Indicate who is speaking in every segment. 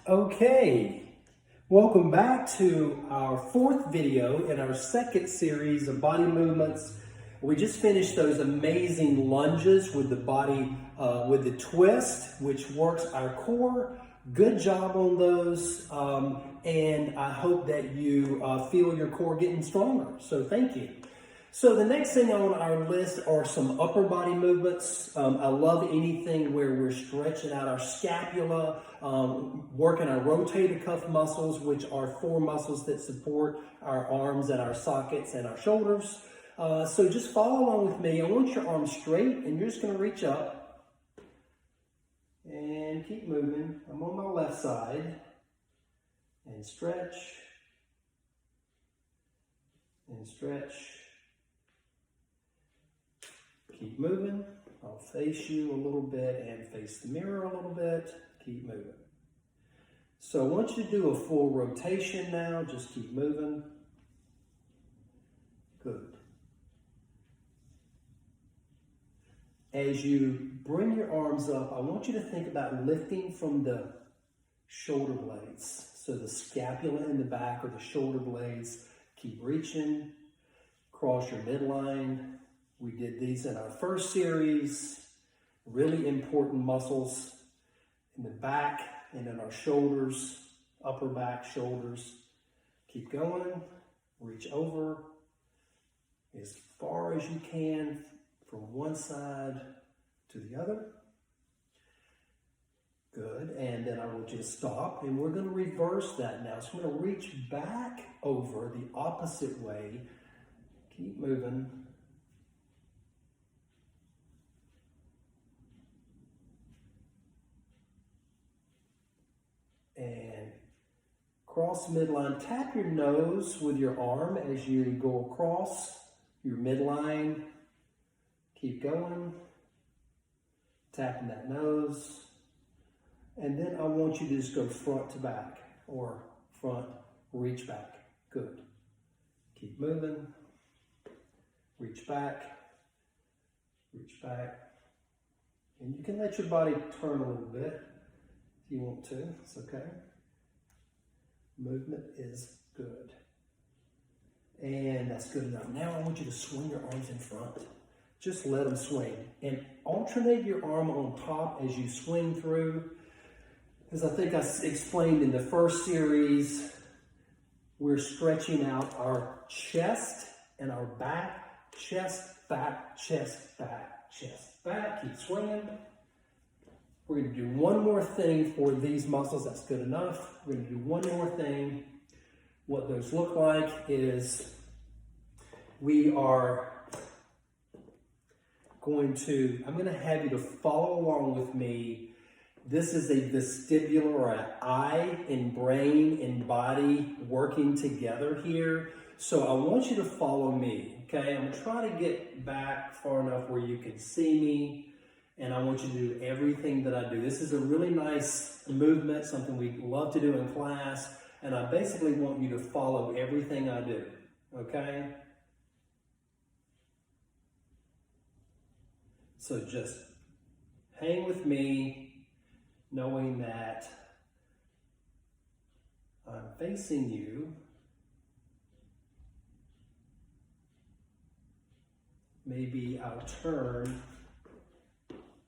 Speaker 1: Okay, welcome back to our fourth video in our second series of body movements. We just finished those amazing lunges with the body, with the twist, which works our core. Good job on those, and I hope that you feel your core getting stronger. So thank you. So the next thing on our list are some upper body movements. I love anything where we're stretching out our scapula, working our rotator cuff muscles, which are four muscles that support our arms and our sockets and our shoulders. So just follow along with me. I want your arms straight and you're just going to reach up and keep moving. I'm on my left side and stretch and stretch. Keep moving. I'll face you a little bit and face the mirror a little bit. Keep moving. So I want you to do a full rotation now. Just keep moving. Good. As you bring your arms up, I want you to think about lifting from the shoulder blades. So the scapula in the back or the shoulder blades. Keep reaching. Cross your midline. We did these in our first series. Really important muscles in the back and in our shoulders, upper back, shoulders. Keep going. Reach over as far as you can from one side to the other. Good. And then I want you to stop. And we're going to reverse that now. So we're going to reach back over the opposite way. Keep moving. And cross midline. Tap your nose with your arm as you go across your midline. Keep going. Tapping that nose. And then I want you to just go front to back or front, reach back. Good. Keep moving. Reach back. Reach back. And you can let your body turn a little bit. If you want to, it's okay. Movement is good. And that's good enough. Now I want you to swing your arms in front. Just let them swing. And alternate your arm on top as you swing through. As I think I explained in the first series, we're stretching out our chest and our back. Chest, back, chest, back, chest, back. Keep swinging. We're going to do one more thing for these muscles. That's good enough. We're going to do one more thing. What those look like is we are I'm going to have you to follow along with me. This is a vestibular or an eye and brain and body working together here. So I want you to follow me, okay? I'm going to try to get back far enough where you can see me. And I want you to do everything that I do. This is a really nice movement, something we love to do in class. And I basically want you to follow everything I do, okay? So just hang with me, knowing that I'm facing you. Maybe I'll turn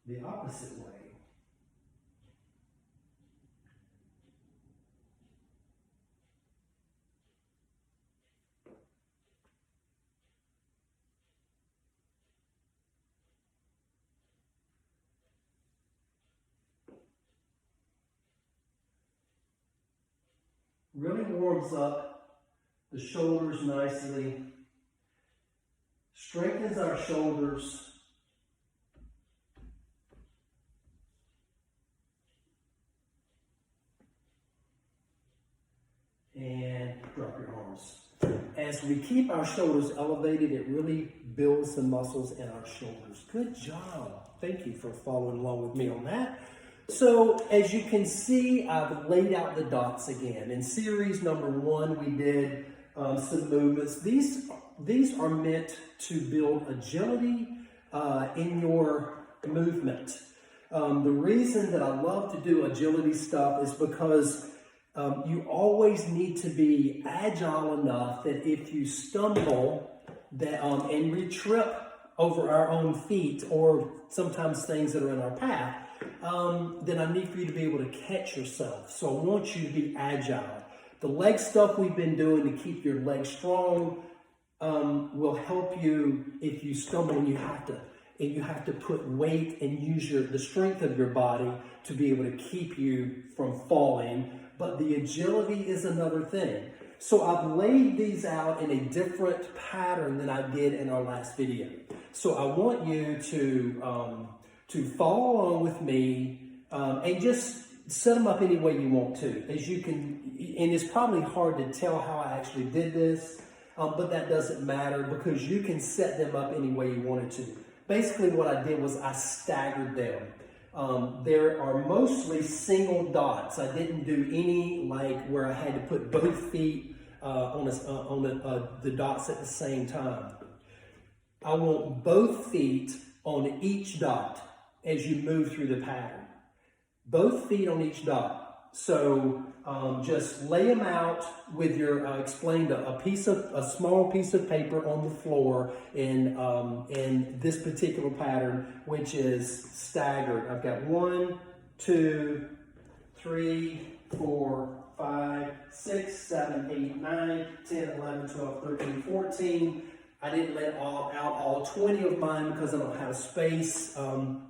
Speaker 1: the opposite way. Really warms up the shoulders nicely, strengthens our shoulders. And drop your arms. As we keep our shoulders elevated, it really builds the muscles in our shoulders. Good job. Thank you for following along with me on that. So as you can see, I've laid out the dots again. In series number 1, we did some movements. These are meant to build agility in your movement. The reason that I love to do agility stuff is because you always need to be agile enough that if you stumble and we trip over our own feet or sometimes things that are in our path, then I need for you to be able to catch yourself. So I want you to be agile. The leg stuff we've been doing to keep your legs strong will help you if you stumble and you have to put weight and use the strength of your body to be able to keep you from falling. But the agility is another thing. So I've laid these out in a different pattern than I did in our last video. So I want you to follow along with me and just set them up any way you want to. As you can, and it's probably hard to tell how I actually did this, but that doesn't matter because you can set them up any way you wanted to. Basically what I did was I staggered them. There are mostly single dots. I didn't do any like where I had to put both feet on the dots at the same time. I want both feet on each dot as you move through the pattern. Both feet on each dot. So just lay them out with your, I explained a small piece of paper on the floor in this particular pattern, which is staggered. I've got 1, 2, 3, 4, 5, 6, 7, 8, 9, 10, 11, 12, 13, 14. I didn't let out all 20 of mine because I don't have space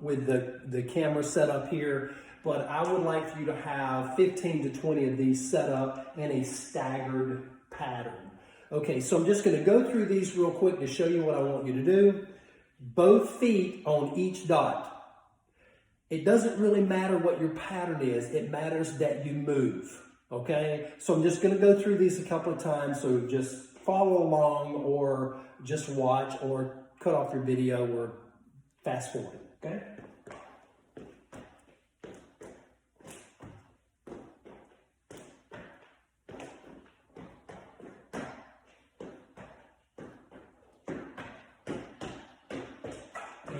Speaker 1: with the camera set up here. But I would like for you to have 15 to 20 of these set up in a staggered pattern. Okay, so I'm just going to go through these real quick to show you what I want you to do. Both feet on each dot. It doesn't really matter what your pattern is. It matters that you move. Okay, so I'm just going to go through these a couple of times. So just follow along or just watch or cut off your video or fast forward. Okay.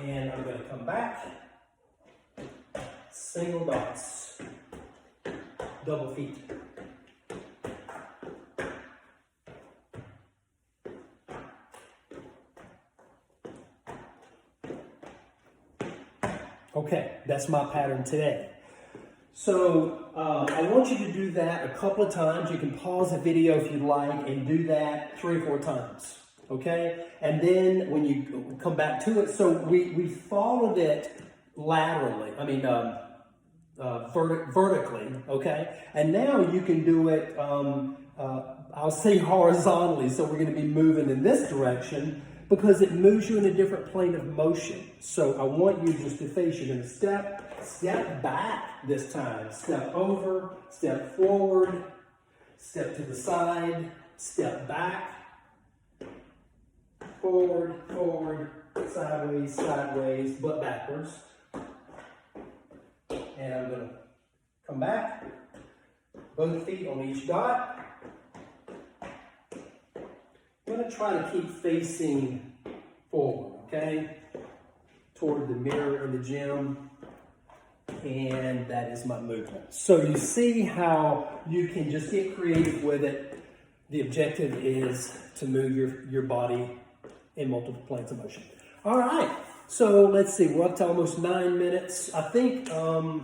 Speaker 1: And I'm going to come back, single dots, double feet. Okay, that's my pattern today. So I want you to do that a couple of times. You can pause the video if you'd like and do that 3 or 4 times. Okay, and then when you come back to it, so we followed it laterally, vertically, okay? And now you can do it, I'll say horizontally, so we're gonna be moving in this direction because it moves you in a different plane of motion. So I want you just to face, you're gonna step back this time, step over, step forward, step to the side, step back, forward, forward, sideways, sideways, but backwards. And I'm going to come back, both feet on each dot. I'm going to try to keep facing forward, okay? Toward the mirror in the gym. And that is my movement. So you see how you can just get creative with it. The objective is to move your body in multiple planes of motion. All right, so let's see, we're up to almost 9 minutes. I think we'll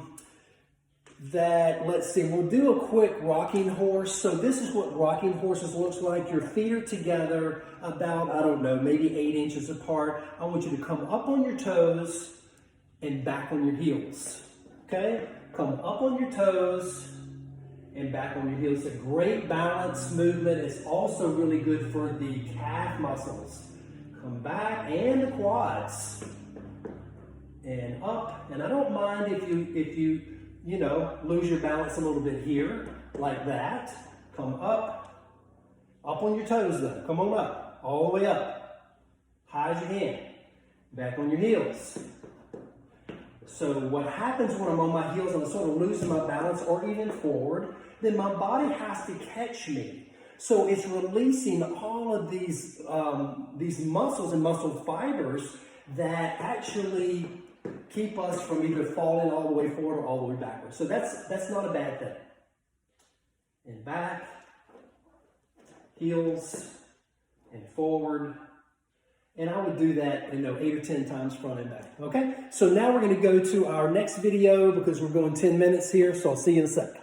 Speaker 1: do a quick rocking horse. So this is what rocking horses looks like. Your feet are together about, I don't know, maybe 8 inches apart. I want you to come up on your toes and back on your heels, okay? Come up on your toes and back on your heels. It's a great balance movement. It's also really good for the calf muscles. Come back and the quads and up. And I don't mind if you lose your balance a little bit here like that. Come up on your toes though. Come on up, all the way up, high as you can. Back on your heels. So what happens when I'm on my heels and I'm sort of losing my balance or even forward, then my body has to catch me. So it's releasing all of these muscles and muscle fibers that actually keep us from either falling all the way forward or all the way backwards. So that's not a bad thing. And back, heels, and forward. And I would do that, 8 or 10 times front and back. Okay? So now we're going to go to our next video because we're going 10 minutes here. So I'll see you in a second.